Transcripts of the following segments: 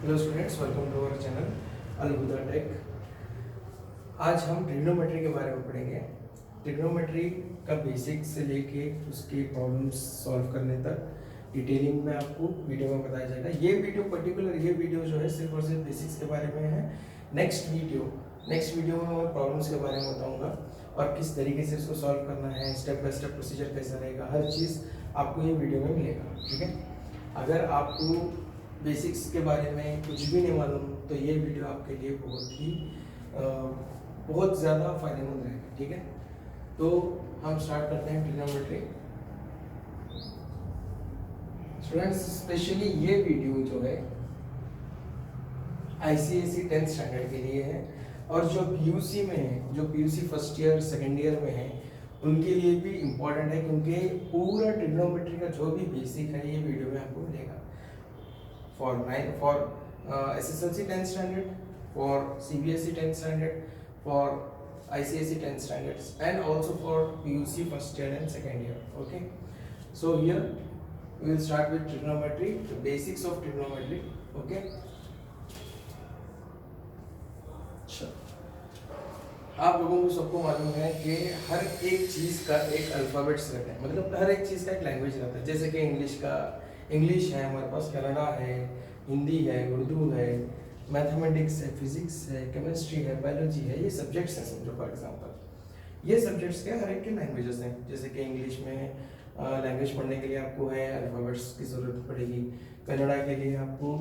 Hello students, welcome to our channel Alhuda tech. आज हम trigonometry के बारे में पढ़ेंगे। ट्रिग्नोमेट्री का बेसिक से लेके उसके प्रॉब्लम्स सॉल्व करने तक डिटेलिंग में आपको वीडियो में बताया जाएगा। ये वीडियो जो है सिर्फ और सिर्फ बेसिक्स के बारे में है। नेक्स्ट वीडियो में मैं प्रॉब्लम्स के बारे में बताऊंगा और किस तरीके से इसको सॉल्व करना है, स्टेप बाय स्टेप प्रोसीजर कैसा रहेगा, हर चीज़ आपको ये वीडियो में मिलेगा। ठीक है, अगर आपको बेसिक्स के बारे में कुछ भी नहीं मालूम तो ये वीडियो आपके लिए बहुत ज़्यादा फायदेमंद रहेगा। ठीक है, तो हम स्टार्ट करते हैं ट्रिग्नोमेट्री। स्टूडेंट्स, स्पेशली ये वीडियो जो है ICSE 10th स्टैंडर्ड के लिए है और जो PUC में है, जो PUC first year second year में है, उनके लिए भी इम्पोर्टेंट है, क्योंकि पूरा ट्रिग्नोमेट्री का जो भी बेसिक है ये वीडियो में आपको मिलेगा। For SSLC 10th standard, for CBSE 10th standard, for ICSE 10th standards, and also for PUC first year and second year. Okay, so here we will start with trigonometry, the basics of trigonometry. Okay, आप लोगों को सबको मालूम है कि हर एक चीज़ का एक अल्फ़ाबेट्स रहता है, मतलब हर एक चीज़ का एक लैंग्वेज रहता है। जैसे कि इंग्लिश है, हमारे पास कन्नड़ा है, हिंदी है, उर्दू है, मैथमेटिक्स है, फिजिक्स है, केमिस्ट्री है, बायोलॉजी है, ये सब्जेक्ट्स हैं। समझो फॉर एग्जांपल ये सब्जेक्ट्स के हर एक के लैंग्वेजेस हैं। जैसे कि इंग्लिश में लैंग्वेज पढ़ने के लिए आपको है अल्फ़ाबेट्स की ज़रूरत पड़ेगी, कन्नड़ा के लिए आपको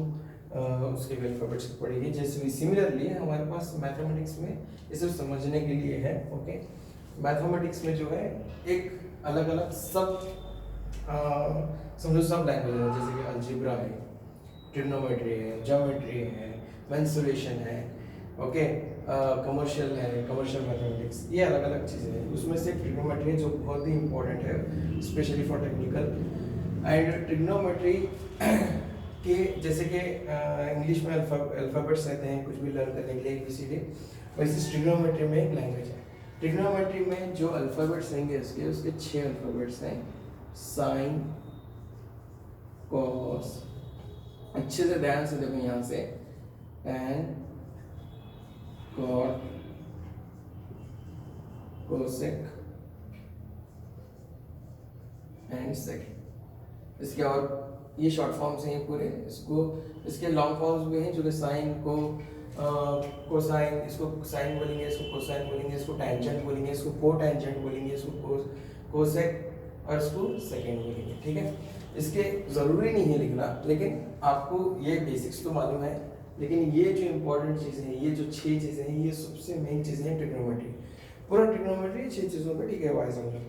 उसके भी अल्फ़ाबेट्स की पड़ेगी। जैसे सिमिलरली हमारे पास मैथमेटिक्स में ये सिर्फ समझने के लिए है। ओके, मैथमेटिक्स में जो है एक अलग अलग समझो सब लैंग्वेज है, जैसे कि अलजेब्रा है, ट्रिग्नोमेट्री है, ज्योमेट्री है, मेंसुरेशन है, ओके, कमर्शियल है, कमर्शियल मैथमेटिक्स, ये अलग अलग चीज़ें हैं। उसमें से ट्रिग्नोमेट्री है जो बहुत ही इंपॉर्टेंट है, specially for technical and trigonometry के। जैसे कि इंग्लिश में अल्फ़ाबेट्स रहते हैं कुछ भी लर्न करने के लिए ABCD, वैसे ट्रिग्नोमेट्री में एक लैंग्वेज है। ट्रिग्नोमेट्री में जो अल्फ़ाबेट्स रहेंगे उसके 6 अल्फ़ाबेट्स हैं। साइन, कॉस, अच्छे से ध्यान से देखो यहाँ से, टैन, कॉट, कोसेक एंड सेक। इसके और ये शॉर्ट फॉर्म्स हैं ये पूरे। इसके लॉन्ग फॉर्म्स भी हैं, जो कि साइन को कोसाइन, इसको साइन बोलेंगे, इसको कोसाइन बोलेंगे, इसको टेंजेंट बोलेंगे, इसको कोटेंजेंट बोलेंगे, इसको कोसेक और इसको सेकेंड बोलेंगे। ठीक है, इसके ज़रूरी नहीं है लिखना, लेकिन आपको ये बेसिक्स तो मालूम है। लेकिन ये जो इम्पोर्टेंट चीज़ें हैं, ये जो 6 चीज़ें हैं, ये सबसे मेन चीज़ें हैं ट्रिग्नोमेट्री। पूरा ट्रिग्नोमेट्री 6 चीज़ों पे ठीक है वाइज समझो।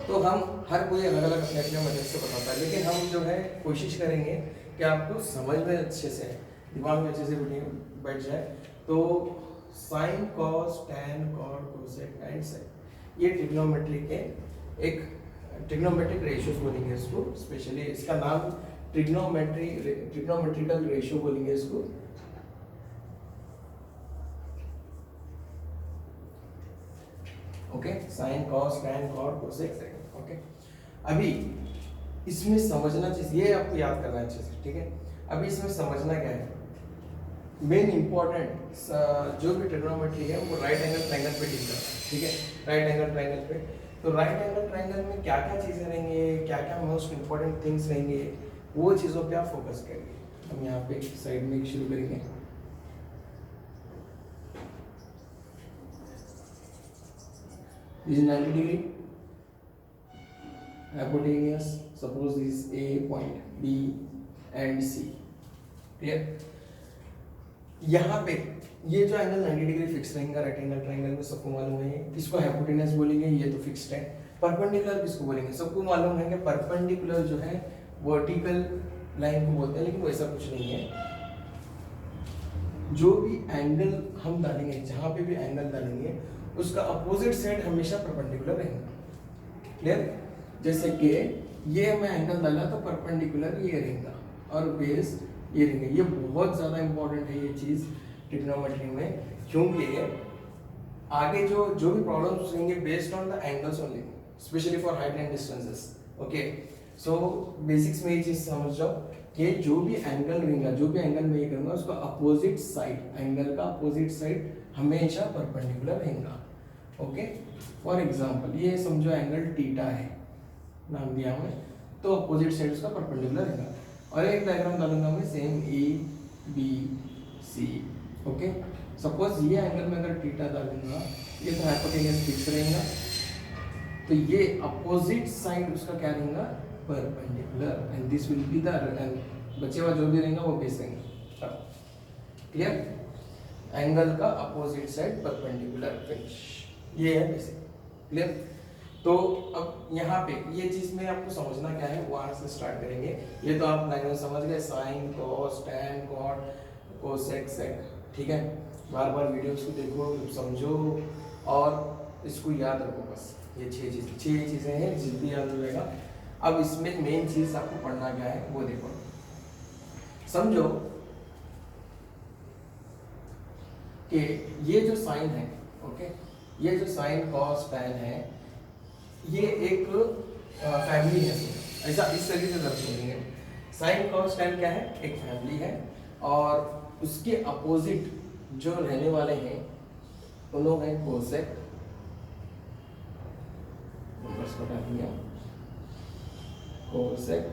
तो हम हर कोई अलग अलग अपने अपने मदद से बताता है, लेकिन हम जो है कोशिश करेंगे कि आपको समझ में अच्छे से, दिमाग में अच्छे से बैठ जाए। तो sine, cos, tan, cot, cosec and sec, ये ट्रिग्नोमेट्री के एक ट्रिग्नोमेट्रिक रेशियोज बोलेंगे इसको। स्पेशली इसका नाम ट्रिग्नोमेट्रिकल रेशियो बोलेंगे इसको। Okay, sine, cos, tan, cot, cosec, sec. Okay, अभी इसमें समझना चीज ये आपको याद करना है अच्छे से। ठीक है, अभी इसमें समझना क्या है, मेन इंपॉर्टेंट जो भी ट्रिग्नोमेट्री है वो राइट एंगल ट्रायंगल पे डील करता है। ठीक है, राइट एंगल ट्रायंगल पे, तो राइट एंगल ट्रायंगल में क्या क्या चीज़ें रहेंगे, क्या क्या मोस्ट इंपॉर्टेंट थिंग्स रहेंगे, वो चीज़ों पे आप फोकस करेंगे। हम यहाँ पे साइड में शुरू करेंगे। This is 90 degree hypotenuse. Suppose this is A point, B and C. Clear? यहाँ पे ये जो एंगल 90 डिग्री फिक्स रहेगा राइट एंगल ट्रायंगल में, सबको मालूम है। इसको हाइपोटेनस बोलेंगे, ये तो फिक्स्ड है। परपेंडिकुलर किसको बोलेंगे, सबको मालूम है कि परपेंडिकुलर जो है वर्टिकल लाइन को बोलते हैं, लेकिन वैसा कुछ नहीं है। जो भी एंगल हम डालेंगे, जहाँ पे भी एंगल डालेंगे, उसका अपोजिट साइड हमेशा परपेंडिकुलर रहेगा। क्लियर? जैसे कि ये मैं एंगल डाला तो परपेंडिकुलर ये रहेगा और बेस ये रहेंगे। ये बहुत ज़्यादा इंपॉर्टेंट है ये चीज़ ट्रिग्नोमेट्री में, क्योंकि आगे जो भी प्रॉब्लम्स रहेंगे based on the angles only, specially for height and distances. Okay, so basics में ये चीज समझ जाओ कि जो भी एंगल रहेगा, जो भी एंगल में ये करूंगा उसका अपोजिट साइड, एंगल का अपोजिट साइड हमेशा परपेंडिकुलर रहेगा। ओके, फॉर एग्जांपल ये समझो एंगल थीटा है, नाम दिया हमें, तो अपोजिट साइड उसका परपेंडिकुलर रहेगा। और एक डायग्राम डालूंगा मैं same A B C. Okay, suppose ये एंगल में अगर थीटा डालूंगा, ये तो हाइपोटेन्यूस फिक्स रहेगा, तो ये अपोजिट साइड उसका क्या रहेगा, perpendicular, and this will be the, and बचे हुआ जो भी रहेगा वो बेस रहेगा। क्लियर, एंगल का अपोजिट साइड परपेंडिकुलर, फिनिश, ये है बेसिक। क्लियर, तो अब यहाँ पे ये चीज में आपको समझना क्या है, वहां से स्टार्ट करेंगे। ये तो आप डायग्राम समझ गए, sine cos tan cot cosec sec, ठीक है। बार बार वीडियोस को देखो, समझो और इसको याद रखो। बस ये छह चीजें हैं, जितनी याद रहेगा। अब इसमें मेन चीज आपको पढ़ना क्या है वो देखो, समझो कि ये जो साइन है, ओके, ये जो साइन कॉस टैन है, ये एक फैमिली है। ऐसा इस तरीके से दर्ज करेंगे, साइन कॉस टैन क्या है, एक फैमिली है, और उसके अपोजिट जो रहने वाले हैं उन लोग हैं कोसेक, नंबर्स को डाल दिया, कोसेक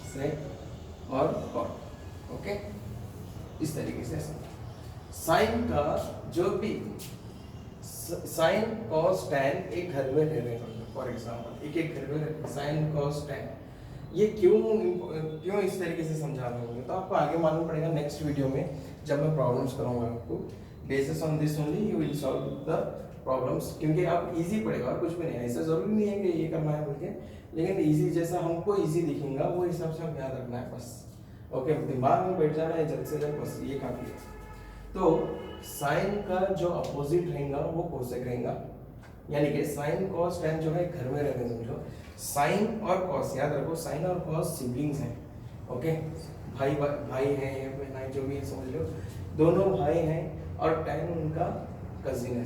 सेक और कॉट। ओके, इस तरीके से साइन का जो भी साइन कॉस टैन एक घर में रह रहे हैं, फॉर एग्जांपल एक घर में रहते हैं, साइन कॉस टैन, ये क्यों इस तरीके से समझा रहे होंगे तो आपको आगे मालूम पड़ेगा नेक्स्ट वीडियो में, जब मैं प्रॉब्लम्स करूंगा आपको। Basis on this only you will solve the problems, क्योंकि आप इजी पड़ेगा और कुछ भी नहीं, ऐसा जरूरी नहीं है कि ये करना है बोल के, लेकिन इजी जैसा हमको इजी दिखेगा वो हिसाब से हम याद रखना है बस। ओके, दिमाग में बैठ जाना है जल्द से जल्द, बस ये काफी है। तो साइन का जो अपोजिट रहेगा वो कोसेक रहेगा, यानी कि साइन कॉस टैन जो है घर में रहते हैं, समझो साइन और कॉस, याद रखो साइन और कॉस सिबलिंग्स हैं। ओके, भाई हैं या बहन है, जो भी समझ लो, दोनों भाई हैं, और टैन उनका कजिन है,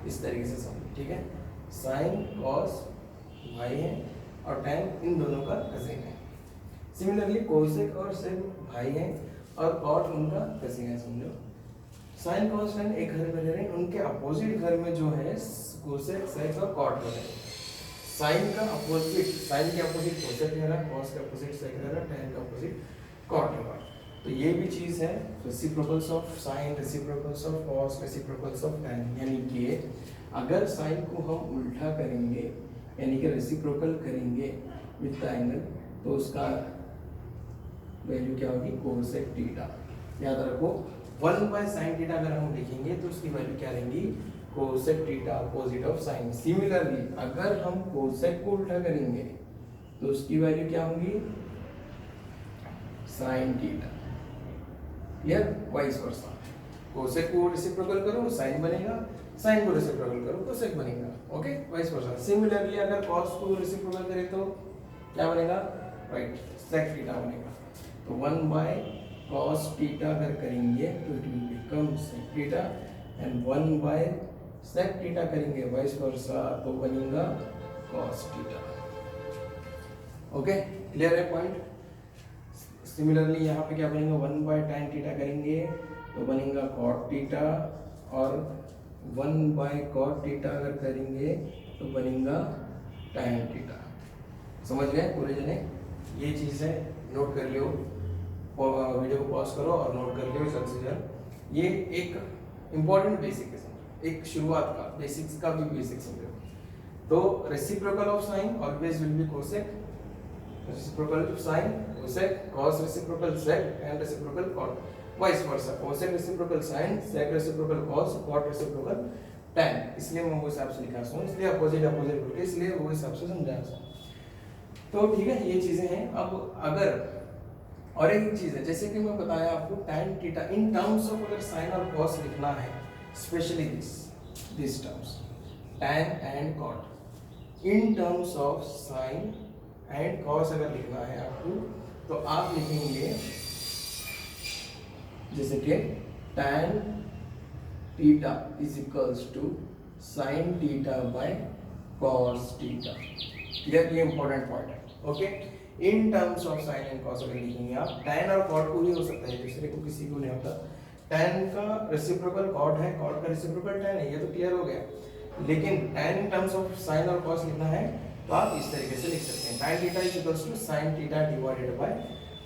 इस तरीके से समझो, ठीक है। साइन कॉस भाई हैं और टैन इन दोनों का कजिन है। सिमिलरली कोसेक और सेक भाई हैं और कॉट उनका कजिन है, समझो। साइन कॉस टैन एक घर में रह रहे हैं, उनके अपोजिट घर में जो है कोसेक सेक और कॉट रह रहे हैं। साइन का अपोजिट, साइन के अपोजिट कोसेक रह रहा है, कॉस के अपोजिट सेक रह रहा है, टैन का अपोजिट कॉट रह रहा है। तो ये भी चीज है reciprocals of sine, reciprocals of cos, reciprocals of tan, यानी कि अगर साइन को हम उल्टा करेंगे यानी कि रेसिप्रोकल करेंगे विद द एंगल, तो उसका वैल्यू क्या होगी, कोसेक थीटा। याद रखो 1/sin थीटा अगर हम लिखेंगे तो उसकी वैल्यू क्या रहेगी, cosec theta, opposite of sine. Similarly अगर हम कोसेक को उल्टा करेंगे तो उसकी वैल्यू क्या होगी, sine theta. Clear, vice versa, cosec को रेसिप्रोकल करो साइन बनेगा, साइन को रेसिप्रोकल करो कोसेक बनेगा। Okay, vice versa. सिमिलरली अगर कॉस को रेसिप्रोकल करें तो क्या बनेगा, राइट, सेक थीटा बनेगा। तो 1/cos थीटा अगर करेंगे तो it will become sec theta, and 1/sec theta करेंगे वाइस वर्सा तो बनेगा cos थीटा। ओके, क्लियर है पॉइंट। सिमिलरली यहाँ पे क्या बनेगा, 1/tan थीटा करेंगे तो बनेगा cot थीटा, और 1/cot थीटा अगर करेंगे तो बनेगा tan थीटा। समझ गए पूरे जने, ये चीज़ है, नोट कर लियो, वीडियो को पॉज करो और नोट कर लियो जल्द से जल्द। ये एक इंपॉर्टेंट बेसिक है, समझो, एक शुरुआत का बेसिक्स का भी बेसिक समझो। तो reciprocal of sine always will be cosec, reciprocal sin cosec, cos reciprocal sec, and reciprocal cot, vice versa, cosec reciprocal sin, sec reciprocal cos, cot reciprocal tan। इसलिए मैं वो हिसाब से लिखा हूँ, इसलिए अपोजिट अपोजिट बोल के, इसलिए वो हिसाब से समझाया हूँ। तो ठीक है, ये चीजें हैं। अब अगर और एक चीज है, जैसे कि मैं बताया आपको tan theta in terms of अगर sin और cos लिखना है, specially this terms tan and cot in terms of sin and cos अगर लिखना है आपको तो आप लिखेंगे जैसे कि tan theta is equals to sin theta by cos theta. ये इंपॉर्टेंट पॉइंट है। Okay, in terms of sine and cos अगर लिखेंगे आप, tan और cot को भी हो सकता है, दूसरे को किसी को नहीं होता। tan का रेसिप्रोकल cot है, cot का रेसिप्रोकल tan है, ये तो क्लियर हो गया। लेकिन tan in terms of sign और cos लिखना है तो आप इस तरीके से लिख सकते हैं, tan theta is equals to sin theta divided by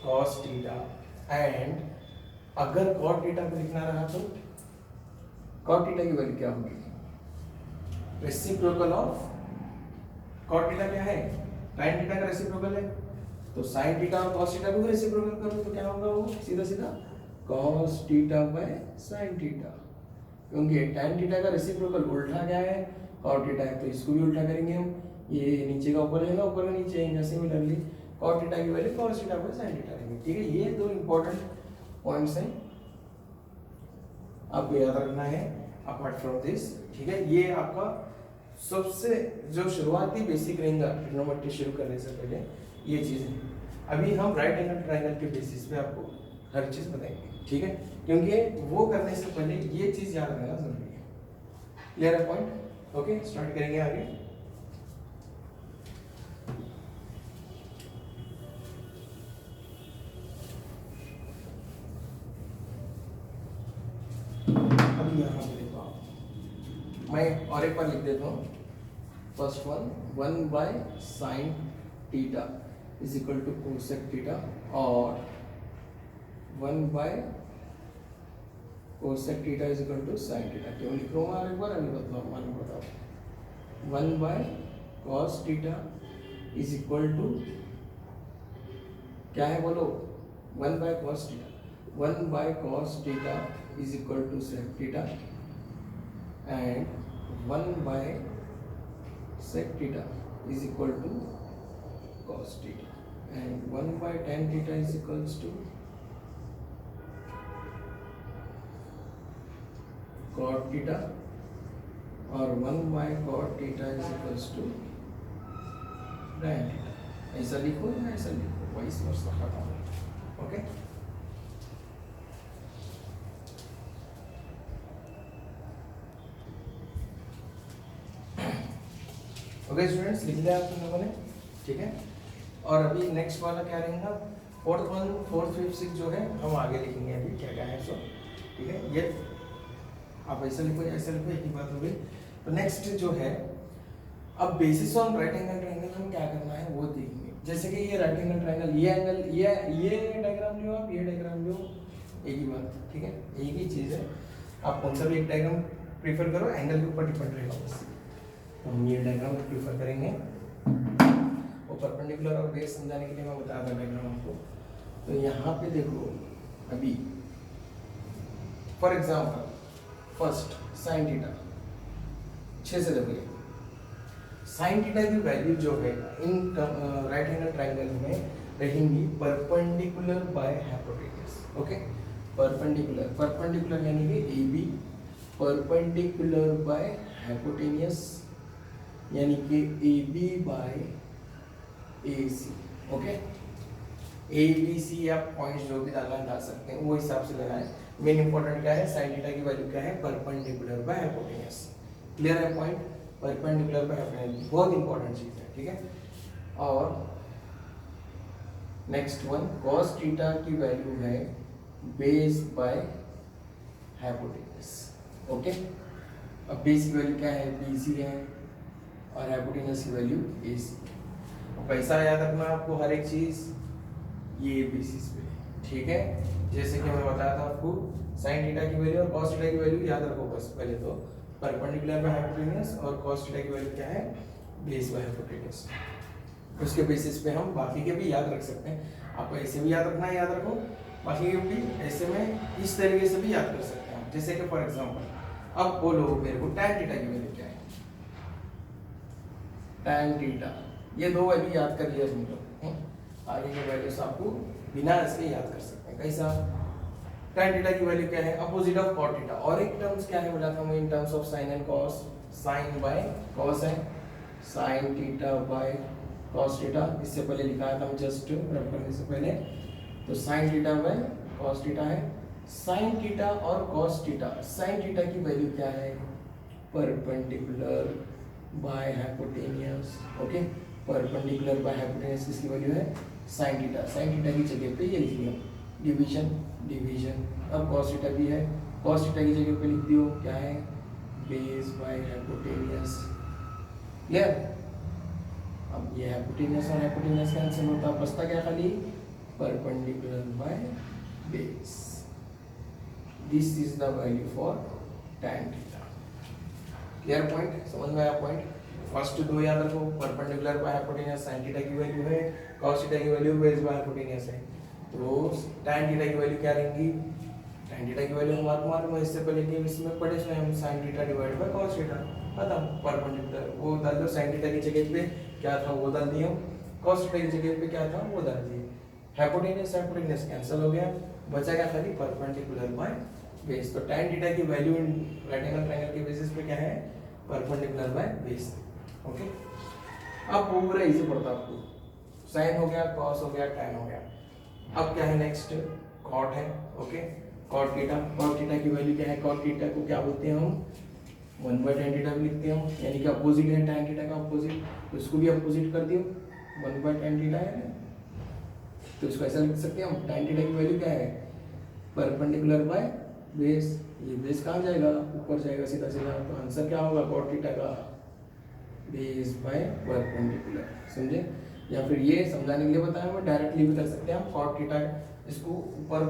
cos theta. And अगर cot थीटा को लिखना रहा तो cot थीटा की वैल्यू क्या होगी, रेसिप्रोकल ऑफ cot थीटा क्या है, tan थीटा का रेसिप्रोकल है, तो sin थीटा और cos थीटा को भी रेसिप्रोकल करो तो क्या होगा, वो सीधा सीधा cos theta by sin theta, क्योंकि tan थीटा का रेसिप्रोकल उल्टा क्या है, cot थीटा है, तो इसको भी उल्टा करेंगे हम, ये नीचे का ऊपर रहेगा, ऊपर का नीचे आएगा, सिमिलरली cot थीटा की value cos theta by sin theta रहेगी। ठीक है, ये दो इंपॉर्टेंट पॉइंट्स हैं आपको याद रखना है अपार्ट फ्रॉम दिस। ठीक है, ये आपका सबसे जो शुरुआती बेसिक रहेगा ट्रिग्नोमेट्री शुरू करने से पहले ये चीज़ है। अभी हम राइट एंगल ट्रायंगल के बेसिस पे आपको हर चीज़ बताएंगे। ठीक है, क्योंकि वो करने से पहले ये चीज़ याद रखना जरूरी है। क्लियर है पॉइंट? ओके, स्टार्ट करेंगे आगे। अभी यहाँ पे देखो आप, मैं और एक बार लिख देता हूँ। First one, 1 by sine theta is equal to cosec theta, और 1 by cosec theta is equal to sine theta. क्यों लिख रहा हूँ और एक बार अभी बताओ, मालूम बताओ। 1 by cos theta is equal to क्या है बोलो, 1 by cos theta, 1 by cos theta is equal to sec theta, and 1 by sec theta is equal to cos theta, and 1 by tan theta is equals to cot theta, और 1 by cot theta is equals to tan theta। ऐसा लिखो या ऐसा लिखो, vice versa हटाओ। Okay, okay students, लिख लिया आप लोगों ने? ठीक है, और अभी नेक्स्ट वाला क्या रहेगा, fourth one, fourth, fifth, six जो है हम आगे लिखेंगे अभी क्या क्या है सो। ठीक है, ये आप ऐसा लिखो या ऐसा लिखो, एक ही बात हो गई। तो नेक्स्ट जो है, अब basis on right angle triangle हम क्या करना है वो देखेंगे। जैसे कि ये राइट एंगल ट्रायंगल, ये एंगल, ये डायग्राम लो आप, ये डायग्राम लो, एक ही बात। ठीक है, एक ही चीज़ है, आप कौन सा भी एक डायग्राम प्रीफर करो, एंगल के ऊपर डिपेंड रहेगा बस। हम ये डायग्राम प्रीफर करेंगे, और परपेंडिकुलर और बेस समझाने के लिए मैं बता रहा डायग्राम आपको। तो यहाँ पे देखो, अभी for example first sine theta, अच्छे से देखो, साइन थीटा की वैल्यू जो है इन राइट एंगल ट्रायंगल में रहेंगी perpendicular by hypotenuse. Okay, perpendicular, perpendicular यानी कि A B, perpendicular by hypotenuse यानी कि A B by A C. Okay, A B C आप पॉइंट्स जो भी डालना डाल सकते हैं, वो हिसाब से लेना है। मेन इंपॉर्टेंट क्या है, साइन थीटा की वैल्यू क्या है, परपेंडिकुलर बाय हाइपोटेन्यूज। क्लियर है पॉइंट? परपेंडिकुलर बाय हाइपोटेन्यूज बहुत इंपॉर्टेंट चीज है। ठीक है, और नेक्स्ट वन, cos थीटा की वैल्यू है बेस बाय हाइपोटेन्यूज। ओके, अब बेस की वैल्यू क्या है, बी सी है, और हाइपोटेन्यूज की वैल्यू ए सी। पैसा याद रखना आपको हर एक चीज ये बेसिस पे। ठीक है, जैसे कि मैं बताया था आपको, साइन थीटा की वैल्यू और cos थीटा की वैल्यू याद रखो बस। पहले तो परपेंडिकुलर बाय हाइपोटेन्यूज और cos थीटा की वैल्यू क्या है, बेस बाय हाइपोटेन्यूज। उसके बेसिस पे हम बाकी के भी याद रख सकते हैं। आपको ऐसे भी याद रखना है, याद रखो, बाकी के भी ऐसे में इस तरीके से भी याद कर सकते हैं। जैसे कि फॉर एग्जांपल, अब बोलो मेरे को tan थीटा की वैल्यू क्या है, tan थीटा, ये दो वैल्यू याद कर लिया तुम लोग। आगे के वैल्यूज आपको बिना इसके याद कर सकते हैं। कैसा, tan थीटा की वैल्यू क्या है, अपोजिट ऑफ cot थीटा, और एक टर्म्स क्या है बोला था मैं, in terms of sine and cos, sine by cos है, sine theta by cos theta. इससे पहले लिखा था हम जस्ट रब करने से पहले, तो sign theta by cos theta है। साइन थीटा और cos थीटा, साइन थीटा की वैल्यू क्या है, perpendicular by hypotenuse. Okay, perpendicular by hypotenuse किसकी वैल्यू है, साइन थीटा की जगह पे ये लिख दिया डिवीजन डिवीजन। अब कॉस थीटा भी है, कॉस थीटा की जगह पे लिख दियो क्या है बेस बाय हाइपोटेनियस। क्लियर। अब ये हाइपोटेनियस और हाइपोटेनियस कैंसिल होता, बचता क्या खाली perpendicular by base. This is the value for tan theta. Clear point, समझ में आया पॉइंट। फर्स्ट दो याद रखो, perpendicular by hypotenuse sin theta की वैल्यू है, cos थीटा की वैल्यू बेस बाय हाइपोटेनियस है। तो tan थीटा की वैल्यू क्या रहेंगी, tan थीटा की वैल्यू हमारे मालूम है, इससे पहले कि इसमें पढ़े हुए हम sin theta divide by cos theta, खत्म। परपेंडिकुलर वो डाल दो, sin थीटा की जगह पे क्या था वो डाल दिया, cos थीटा की जगह पे क्या था वो डाल दिए। हाइपोटेनियस हाइपोटेनियस कैंसिल हो गया, बचा क्या खाली परपेंडिकुलर बाय बेस। तो tan थीटा की value in right angle triangle के बेसिस पे क्या है परपेंडिकुलर बाय बेस। ओके, अब पूरा इजी पड़ता आपको, sin हो गया, cos हो गया, tan हो गया। अब क्या है नेक्स्ट, cot है। ओके, cot थीटा की वैल्यू क्या है, cot थीटा को क्या बोलते हैं हम 1/tan थीटा भी लिखते हैं हम, यानी कि अपोजिट है tan थीटा का अपोजिट, तो इसको भी अपोजिट कर दियो 1/tan थीटा है, तो इसको ऐसा लिख सकते हैं हम tan थीटा की वैल्यू क्या है परपेंडिकुलर बाय बेस। ये बेस कहाँ जाएगा, ऊपर जाएगा सीधा सीधा, तो आंसर क्या होगा cot थीटा का बेस बाय परपेंडिकुलर। समझे, या फिर ये समझाने के लिए बताया, मैं डायरेक्टली भी कर सकते हैं हम cot थीटा इसको ऊपर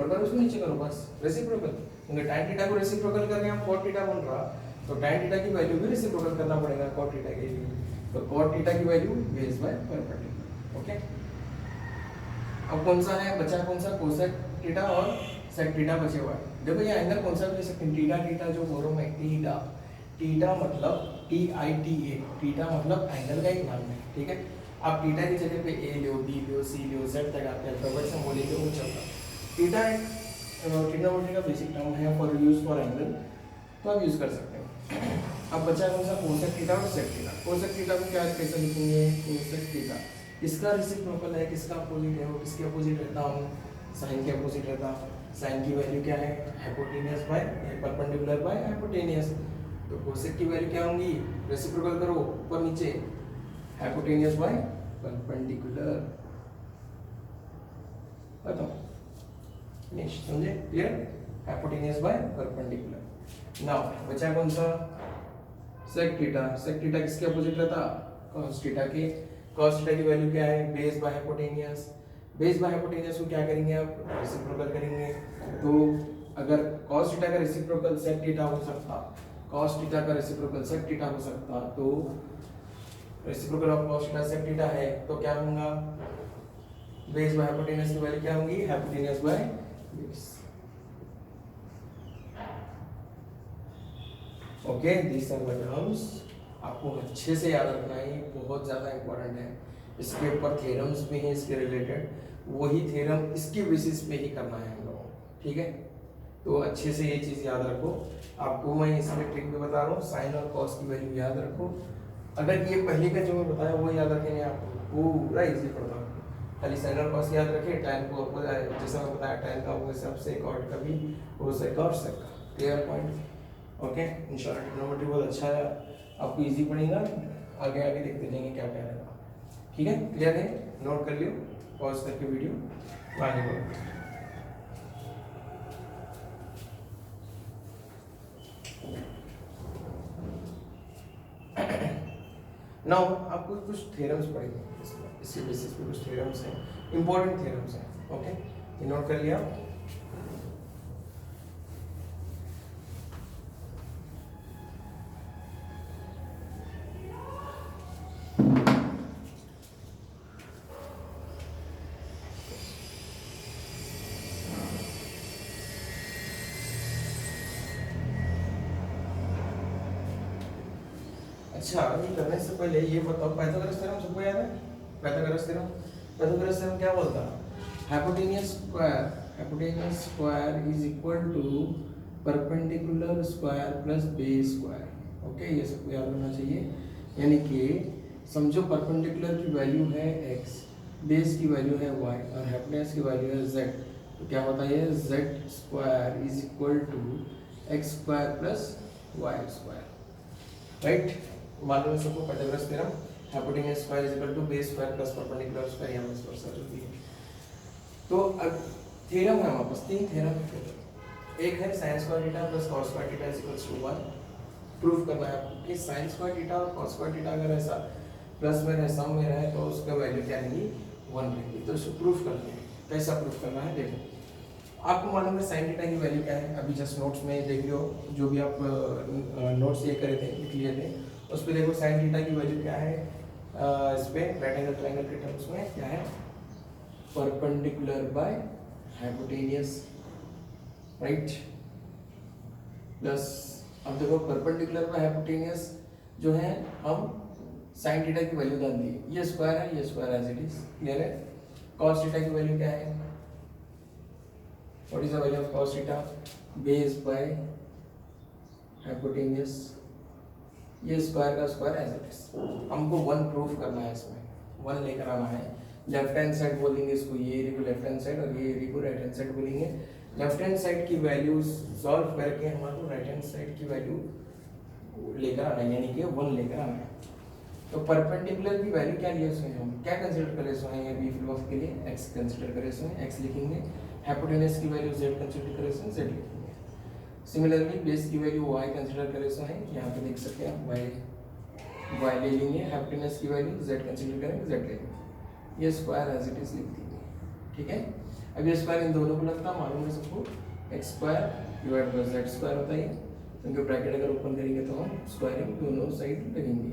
करो, इसको नीचे करो, बस रेसिप्रोकल, क्योंकि tan थीटा को रेसिप्रोकल करके हम cot थीटा बन रहा, तो tan थीटा की वैल्यू भी रेसिप्रोकल करना पड़ेगा cot थीटा के लिए, तो cot थीटा की value base by perpendicular. Okay, अब कौन सा है बचा, कौन सा कोसेक थीटा और सेक थीटा बचे हुआ है। देखो ये एंगल कौन सा भी ले सकते हैं, थीटा थीटा जो बोल रहा हूं मैं, थीटा थीटा मतलब TITA, थीटा मतलब एंगल का एक नाम है, ठीक है। आप थीटा की जगह पे A low, B low, C low, Z तक आपके अल्फाबेट से बोलेंगे वो चलता। थीटा एक ट्रिग्नोमेट्री का बेसिक टर्म है फॉर यूज फॉर एंगल, तो आप यूज कर सकते हैं। अब बचा कौन सा कोसेक थीटा और सेक थीटा। कोसेक थीटा को क्या कैसे लिखेंगे, कोसेक थीटा इसका रेसिप्रोकल है, किसका अपोजिट है, वो किसके अपोजिट रहता हूँ साइन के अपोजिट रहता। साइन की वैल्यू क्या है hypotenuse by perpendicular by hypotenuse, तो कोसेक की वैल्यू क्या होंगी रेसिप्रोकल करो ऊपर नीचे हाइपोटेनियस बाय परपेंडिकुलर, बताओ नेक्स्ट समझे clear, hypotenuse by perpendicular. Now बचा कौन सा सेक थीटा। सेक थीटा किसके अपोजिट रहता cos थीटा के। cos थीटा की वैल्यू क्या है base by hypotenuse, base by hypotenuse को क्या करेंगे आप रेसिप्रोकल करेंगे, तो अगर cos थीटा का रेसिप्रोकल sec थीटा हो सकता, cos थीटा का रेसिप्रोकल sec थीटा हो सकता, तो reciprocal of cos theta sec theta है, तो क्या होगा बेस बाय हाइपोटेनियस की वैल्यू क्या होगी hypotenuse by base. Okay, this are the terms, आपको अच्छे से याद रखना है, बहुत ज़्यादा इंपॉर्टेंट है। इसके ऊपर थ्योरम्स भी हैं इसके रिलेटेड, वही थ्योरम इसके बेसिस पे ही करना है हम लोगों को, ठीक है। तो अच्छे से ये चीज़ याद रखो, आपको मैं इसमें ट्रिक भी बता रहा हूँ, साइन और कॉस की वैल्यू याद रखो। अगर ये पहले का जो मैं बताया वो याद रखेंगे आपको पूरा इजी पड़ता है, खाली साइन और कॉस याद रखिए, tan को जैसा मैं बताया tan का वो हिसाब से कॉट का भी वो सेक और सेक का, क्लियर पॉइंट। ओके, इंशाल्लाह ट्रिग्नोमेट्री बहुत अच्छा है, आपको इजी पड़ेगा, आगे आगे देखते जाएंगे क्या क्या रहेगा, ठीक है। क्लियर है, नोट कर लियो, पॉज करके वीडियो आगे बढ़ो। नाउ आपको कुछ थ्योरम्स पढ़ेंगे इसके बेसिस पे, कुछ थ्योरम्स हैं, इंपॉर्टेंट थ्योरम्स हैं। ओके, ये नोट कर लिया। अच्छा, ये करने से पहले ये बताओ पाइथागोरस थ्योरम सबको याद है। पाइथागोरस थ्योरम क्या बोलता है, hypotenuse square is equal to perpendicular square plus base square. Okay, ये सबको याद होना चाहिए, यानी कि समझो परपेंडिकुलर की वैल्यू है x, बेस की वैल्यू है y और हाइपोटेनियस की वैल्यू है z, तो क्या होता है z square is equal to x square plus y square, right. मालूम है सबको Pythagoras theorem. Hypotenuse square is equal to base square plus perpendicular square, या बस वर्सा जो भी है। तो अब थ्योरम है हमारे पास, 3 थ्योरम है। एक है sine square theta plus cos square theta is equal to 1। Proof करना है आपको कि साइन स्क्वायर थीटा और कॉस स्क्वायर थीटा अगर ऐसा प्लस में रहे, सम में रहे, तो उसका वैल्यू क्या रहेगी, 1 रहेगी। तो इसको प्रूफ करना है। कैसा प्रूफ करना है, देखो आपको मालूम है साइन थीटा की वैल्यू क्या है, अभी जस्ट नोट्स में देख लो, जो भी आप नोट्स ये करे थे, लिख लिए थे, उस पर देखो साइन थीटा की वैल्यू क्या है। इस पे राइट एंगल ट्रायंगल के टर्म्स में क्या है, perpendicular by hypotenuse, right. Plus अब देखो परपेंडिकुलर बाय हाइपोटेन्यूज जो है, हम साइन थीटा की वैल्यू डाल दी, ये स्क्वायर है, ये square as it is, clear है। कॉस थीटा की वैल्यू क्या है, what is the value of cos theta, base by hypotenuse, ये स्क्वायर का स्क्वायर एज इट इज। हमको 1 प्रूफ करना है, इसमें 1 लेकर आना है। लेफ्ट हैंड साइड बोलेंगे इसको, ये एरिया को लेफ्ट हैंड साइड और ये एरिया को राइट हैंड साइड बोलेंगे। लेफ्ट हैंड साइड की वैल्यू सॉल्व करके हमारे को राइट हैंड साइड की वैल्यू लेकर आना है, यानी कि 1 लेकर आना है। तो परपेंडिकुलर की वैल्यू क्या लिए हुए हम, क्या कंसीडर करे हुए हैं, अभी फिलहाल के लिए x कंसीडर करे हुए हैं, x लिखेंगे। हाइपोटेन्यूज की वैल्यू z कंसीडर करे हुए हैं, z लिखेंगे। सिमिलरली बेस की वैल्यू y कंसीडर करे हुए हैं, यहाँ पे देख सकते हैं y ले लेंगे। हाइपोटेन्यूज की वैल्यू z कंसीडर करेंगे, z लेंगे। ये स्क्वायर एज इट इज लिख देंगे, ठीक है। अब ये स्क्वायर इन दोनों को लगता है, मालूम है सबको, x square divide by z square होता है। क्योंकि ब्रैकेट अगर ओपन करेंगे तो हम स्क्वायरिंग दोनों साइड लगेंगे,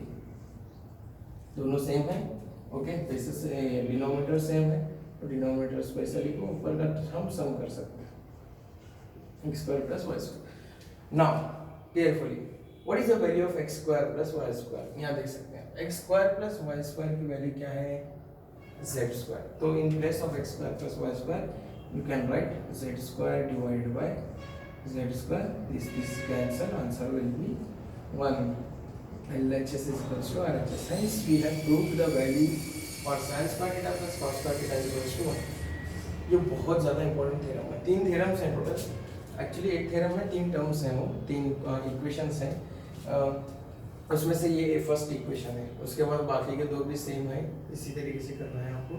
दोनों सेम है, ओके। बेसिस डिनोमिनेटर सेम है, तो डिनोमिनेटर स्पेशल लिखो, ऊपर का हम सम कर सकते हैं, x square plus y square. Now carefully, what is the value of x square plus y square, यहाँ देख सकते हैं x square plus y square की वैल्यू क्या है, z स्क्वायर। तो in place of x square plus y square you can write z square divided by z square, this cancel, answer will be 1। LHS is equals to RHS. Hence, we have proved the value for sin square theta plus cos square theta is equals to 1. ये बहुत ज़्यादा important theorem है। 3 theorems हैं total, actually एक theorem में 3 terms हैं, वो 3 equations हैं। उसमें से ये फर्स्ट इक्वेशन है, उसके बाद बाकी के 2 भी सेम है। इसी तरीके से करना है आपको।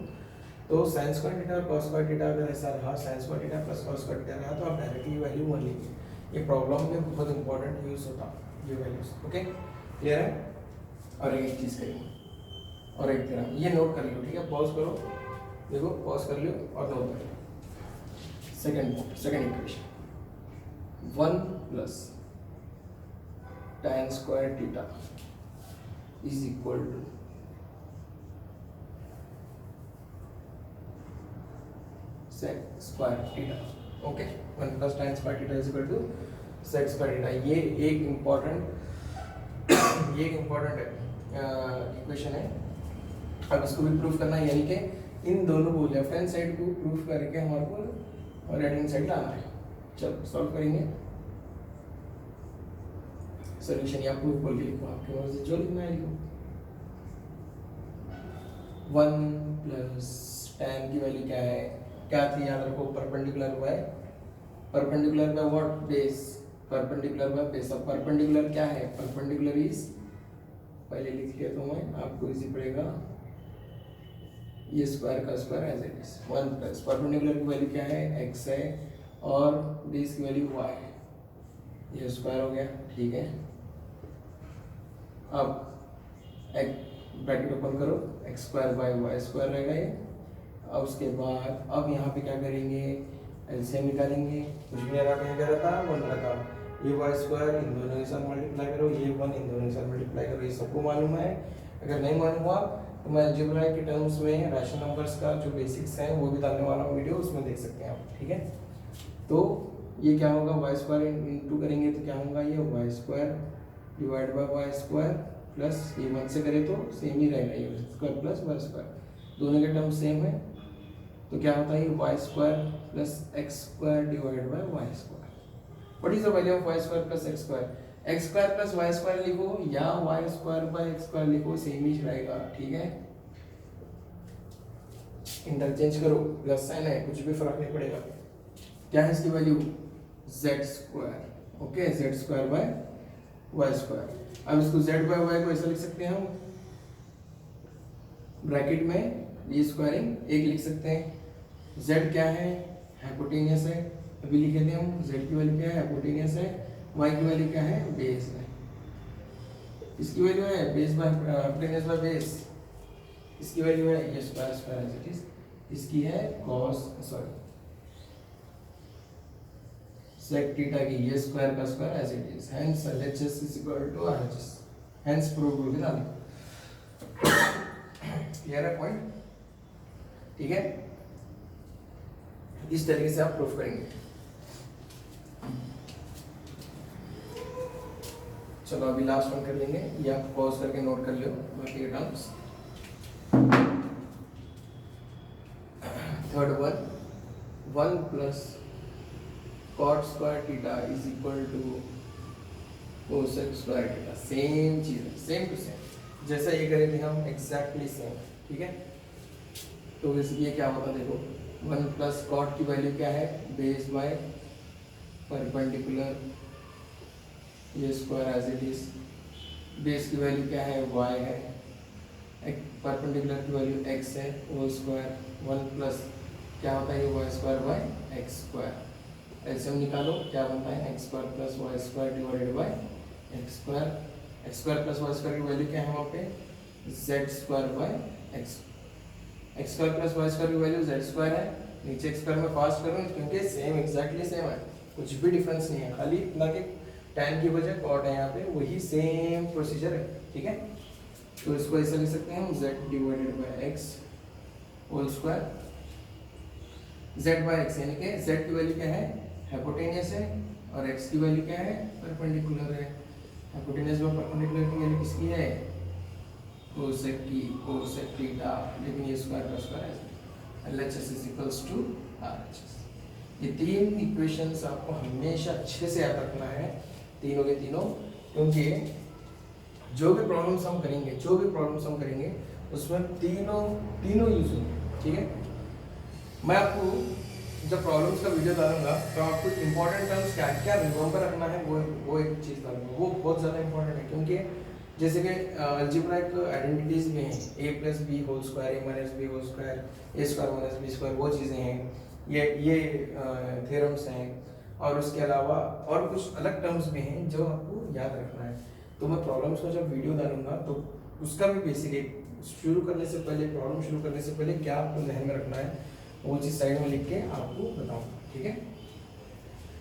तो sin square theta और cos square theta अगर ऐसा रहा, sin square theta plus cos square theta रहा, तो आप डायरेक्टली वैल्यू 1 लीजिए। ये प्रॉब्लम में बहुत इंपॉर्टेंट यूज होता है ये वैल्यूज, ओके, क्लियर है। और एक चीज़ करेंगे, और एक तरह ये नोट कर लो, ठीक है। पॉज करो, देखो पॉज कर लो और नोट कर लो। Second equation, 1 plus tan square theta is equal to sec square theta, okay. 1 plus tan square theta is equal to sec square theta. ये एक इम्पॉर्टेंट इक्वेशन है। अब इसको भी प्रूफ करना है, यानी कि इन दोनों को लेफ्ट हैंड साइड को प्रूफ करके हमारे को राइट हैंड साइड लाना है। चलो सॉल्व करेंगे। सॉल्यूशन या प्रूफ बोल के लिखो, आपकी मर्जी जो लिखना है लिखो। 1 प्लस tan की वैल्यू क्या है, क्या थी याद रखो, perpendicular by what, base, perpendicular by base. अब परपेंडिकुलर क्या है, परपेंडिकुलर इज, पहले लिख लिया तो मैं, आपको इजी पड़ेगा, ये स्क्वायर का square as it is. 1 plus perpendicular की वैल्यू क्या है, x है, और बेस की वैल्यू y है, ये स्क्वायर हो गया, ठीक है। अब एक ब्रैकेट ओपन करो, x square by y square रहेगा ये। अब उसके बाद अब यहाँ पे क्या करेंगे, एलसीएम निकालेंगे। कुछ भी लगा कहीं क्या रहता, 1 लगा, ये y स्क्वायर इन दोनों के साथ मल्टीप्लाई करो, ये 1 इन दोनों के साथ मल्टीप्लाई करो, ये सबको मालूम है। अगर नहीं मालूम हुआ तो मैं अलजेब्रा के टर्म्स में रैशनल नंबर्स का जो बेसिक्स हैं वो भी डालने वाला हूँ वीडियो, उसमें देख सकते हैं आप, ठीक है। तो ये क्या होगा, y स्क्वायर इंटू करेंगे तो क्या होगा, ये y square divide by y square plus ये 1 से करें तो सेम ही रहेगा, ये स्क्वायर प्लस y स्क्वायर, दोनों के टर्म सेम है। तो क्या होता है, y square plus x square divide by y square. What is the value of y square plus x square, x square plus y square लिखो या y square by x square लिखो, same ही रहेगा, ठीक है। इंटरचेंज करो, plus sign है, कुछ भी फर्क नहीं पड़ेगा। क्या है इसकी value, z square, okay, z square by y square. अब इसको z बाय y को ऐसा लिख सकते हैं हम, ब्रैकेट में ये स्क्वायरिंग एक लिख सकते हैं। z क्या है, हाइपोटेनियस है, अभी लिखे थे हम। z की वैल्यू क्या है, हाइपोटेनियस है। y की वैल्यू क्या है, बेस है। इसकी वैल्यू है base by hypotenuse by base, इसकी वैल्यू है ये square square as it is, इसकी है cos सॉरी sec थीटा की ये स्क्वायर का square as it is, hence LHS is equal to RHS, hence prove with all. Clear है point? ठीक है, इस तरीके से आप प्रूफ करेंगे। चलो अभी लास्ट वन कर लेंगे, ये आप पॉज करके नोट कर लो बाकी के terms. Third one, 1 plus cot square theta is equal to cosec square theta. Same चीज है, सेम टू सेम, जैसा ये करे थे हम एग्जैक्टली सेम। ठीक है, तो ये क्या होता है देखो, 1 प्लस कॉट की वैल्यू क्या है, बेस बाय परपेंडिकुलर ये square as it is, base की वैल्यू क्या है, y है, परपेंडिकुलर की वैल्यू x है, वो स्क्वायर 1 प्लस क्या होता है, y square by x square. LCM निकालो, क्या बनता है, x square plus y square divided by x square. x square plus y square की वैल्यू क्या है वहाँ पे, z square by x। x square plus y square की वैल्यू z स्क्वायर है, नीचे x स्क्वायर में फास्ट करूँ क्योंकि सेम एग्जैक्टली सेम है, कुछ भी डिफरेंस नहीं है, खाली इतना कि tan की वजह cot है यहाँ पे, वही सेम प्रोसीजर है। ठीक है, तो इसको ऐसा लिख सकते हैं हम, z divided by x whole square, z by x, यानी कि z की वैल्यू क्या है, हाइपोटेनियस है, और x की वैल्यू क्या है, परपेंडिकुलर है। हाइपोटेनियस बाय परपेंडिकुलर की वैल्यू किसकी है, कोसेक थीटा, लेकिन ये स्क्वायर का स्क्वायर है, LHS is equals to RHS। ये तीन इक्वेशंस आपको हमेशा अच्छे से याद रखना है, तीनों के तीनों, क्योंकि जो भी प्रॉब्लम्स हम करेंगे उसमें तीनों यूज होंगे। ठीक है, मैं आपको जब प्रॉब्लम्स का वीडियो डालूंगा तो आपको इंपॉर्टेंट टर्म्स क्या क्या रिमेंबर रखना है, वो एक चीज़ डालूंगा, वो बहुत ज़्यादा इंपॉर्टेंट है, क्योंकि जैसे कि अलजेब्रिक आइडेंटिटीज में है, a plus B whole square, a minus B whole square, a square minus B square, वो चीज़ें हैं, ये थ्योरम्स हैं, और उसके अलावा और कुछ अलग टर्म्स भी हैं जो आपको याद रखना है। तो मैं प्रॉब्लम्स का जब वीडियो डालूंगा तो उसका भी बेसिक शुरू करने से पहले, प्रॉब्लम शुरू करने से पहले क्या आपको ध्यान में रखना है, वो चीज़ साइड में लिख के आपको बताऊंगा। ठीक है,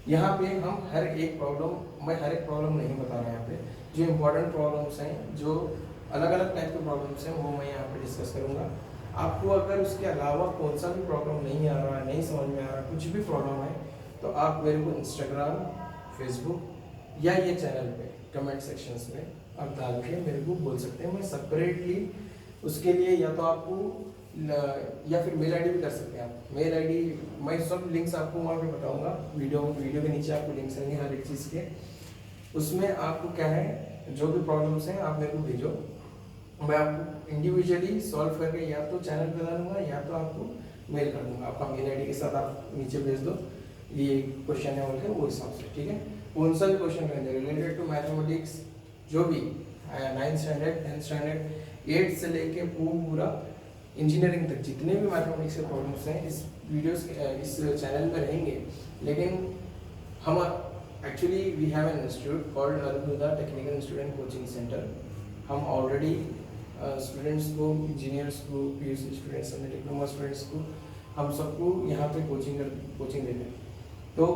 यहाँ पे हम हर एक प्रॉब्लम नहीं बता रहा, यहाँ पे जो इम्पोर्टेंट प्रॉब्लम्स हैं, जो अलग अलग टाइप के प्रॉब्लम्स हैं, वो मैं यहाँ पे डिस्कस करूँगा। आपको अगर उसके अलावा कौन सा भी प्रॉब्लम नहीं आ रहा है, नहीं समझ में आ रहा, कुछ भी प्रॉब्लम है, तो आप मेरे को इंस्टाग्राम, फेसबुक या ये चैनल पे कमेंट सेक्शंस में आप डाल के मेरे को बोल सकते हैं। मैं सेपरेटली उसके लिए या तो आपको या फिर मेल आईडी भी कर सकते हैं आप। मेल आईडी मैं सब लिंक्स आपको वहाँ पे बताऊंगा, वीडियो के नीचे आपको लिंक्स रहेंगे हर एक चीज़ के। उसमें आपको क्या है, जो भी प्रॉब्लम्स हैं आप मेरे को भेजो, मैं आपको इंडिविजुअली सॉल्व करके या तो चैनल पे डालूंगा या तो आपको मेल कर दूंगा। आपका मेल आईडी के साथ आप नीचे भेज दो ये क्वेश्चन है बोलकर, वो हिसाब से। ठीक है, कौन सा भी क्वेश्चन रहेंगे रिलेटेड टू मैथमेटिक्स, जो भी 9th standard 10th standard 8th से लेके पूरा इंजीनियरिंग तक जितने भी मैथमेटिक्स के प्रॉब्लम्स हैं इस चैनल में रहेंगे। लेकिन हम actually we have an institute called Arunodaya technical institute coaching centre. हम ऑलरेडी स्टूडेंट्स को, इंजीनियर्स को, PUC students and diploma students को, हम सबको यहाँ पे कोचिंग देते हैं। तो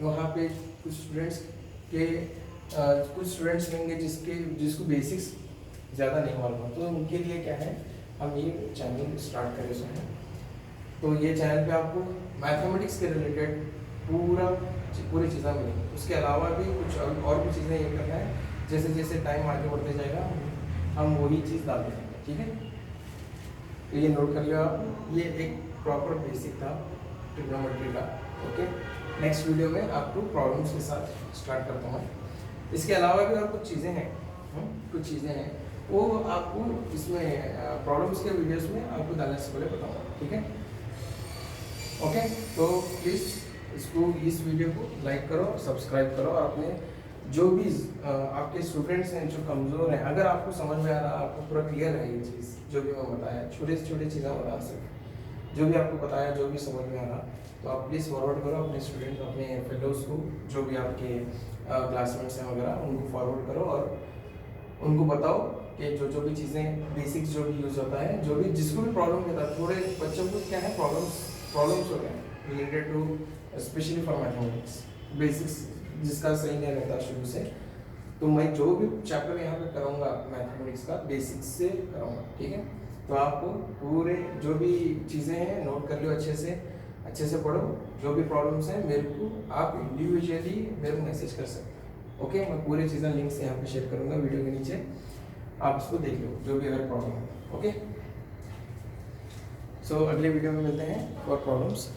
वहाँ पे कुछ स्टूडेंट्स रहेंगे जिसको बेसिक्स ज़्यादा नहीं मालूम है, तो उनके लिए क्या है, हम ये चैनल स्टार्ट करे हैं। तो ये चैनल पे आपको मैथमेटिक्स के रिलेटेड पूरी चीज़ें मिलेंगी। उसके अलावा भी कुछ और भी चीज़ें ये करना है, जैसे जैसे टाइम आगे बढ़ते जाएगा हम वही चीज़ डालते हैं। ठीक है, तो ये नोट कर लिया आप, ये एक प्रॉपर बेसिक था ट्रिग्नोमेट्री का। ओके, नेक्स्ट वीडियो में आपको प्रॉब्लम्स के साथ स्टार्ट करता हूँ। इसके अलावा भी और कुछ चीज़ें हैं वो आपको इसमें प्रॉब्लम्स के वीडियोस में आपको डालने से पहले बताऊँगा। ठीक है, ओके, तो प्लीज़ इस वीडियो को लाइक करो, सब्सक्राइब करो और अपने जो भी आपके स्टूडेंट्स हैं जो कमज़ोर हैं, अगर आपको समझ में आ रहा, आपको पूरा क्लियर है ये चीज़ जो भी मैं बताया, छोटे से छोटे चीज़ें बता सकते, जो भी आपको बताया, जो भी समझ में आ रहा, तो आप प्लीज़ फॉरवर्ड करो अपने स्टूडेंट्स, अपने फेलोज़ को, जो भी आपके क्लासमेट्स हैं वगैरह, उनको फॉरवर्ड करो और उनको बताओ कि जो जो भी चीज़ें बेसिक्स जो भी यूज़ होता है, जो भी जिसको भी प्रॉब्लम होता है, थोड़े बच्चों को क्या है प्रॉब्लम्स हो गए हैं related to specially for mathematics basics, जिसका सही नहीं रहता शुरू से, तो मैं जो भी चैप्टर यहाँ पे कराऊंगा मैथमेटिक्स का बेसिक्स से कराऊंगा, ठीक है। तो आप पूरे जो भी चीज़ें हैं नोट कर लो, अच्छे से पढ़ो, जो भी प्रॉब्लम्स हैं मेरे को आप इंडिविजुअली मेरे को मैसेज कर सकते हो, ओके। मैं पूरी चीज़ें लिंक्स यहाँ पे शेयर करूँगा वीडियो के नीचे, आप इसको देख लो जो भी अगर प्रॉब्लम है, ओके। सो अगले वीडियो में मिलते हैं और प्रॉब्लम्स